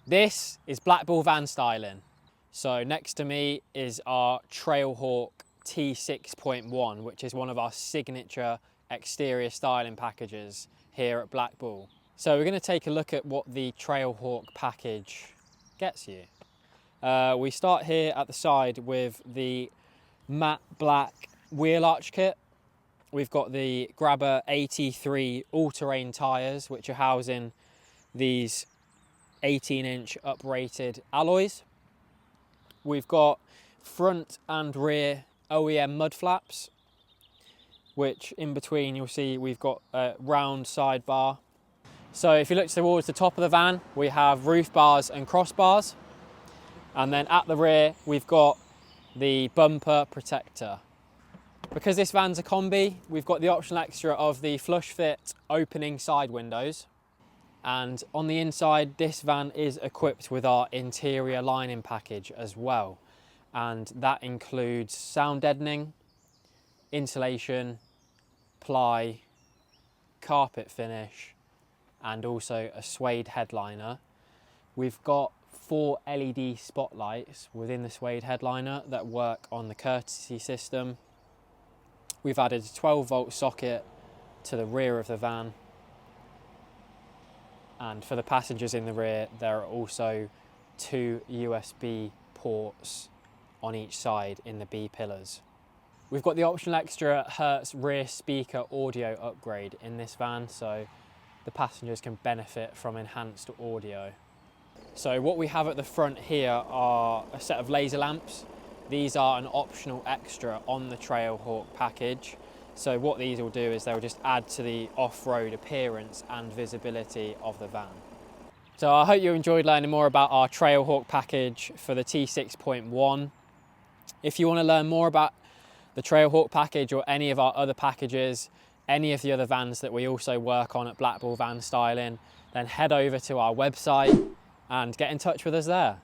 This is Black Bull van styling. So next to me is our Trailhawk T6.1, which is one of our signature exterior styling packages here at Black Bull. So we're going to take a look at what the Trailhawk package gets you. We start here at the side with the matte black wheel arch kit. We've got the Grabber 83 all-terrain tyres, which are housing these 18-inch uprated alloys. We've got front and rear OEM mud flaps, which in between you'll see we've got a round sidebar. So if you look towards the top of the van, we have roof bars and crossbars. And then at the rear, we've got the bumper protector. Because this van's a combi, we've got the optional extra of the flush fit opening side windows. And on the inside, this van is equipped with our interior lining package as well. And that includes sound deadening, insulation, ply, carpet finish, and also a suede headliner. We've got 4 LED spotlights within the suede headliner that work on the courtesy system. We've added a 12-volt socket to the rear of the van. And for the passengers in the rear, there are also 2 USB ports on each side in the B pillars. We've got the optional extra Hertz rear speaker audio upgrade in this van, so the passengers can benefit from enhanced audio. So what we have at the front here are a set of laser lamps. These are an optional extra on the Trailhawk package. So what these will do is they'll just add to the off-road appearance and visibility of the van. So I hope you enjoyed learning more about our Trailhawk package for the T6.1. If you want to learn more about the Trailhawk package or any of our other packages, any of the other vans that we also work on at Black Bull Van Styling, then head over to our website and get in touch with us there.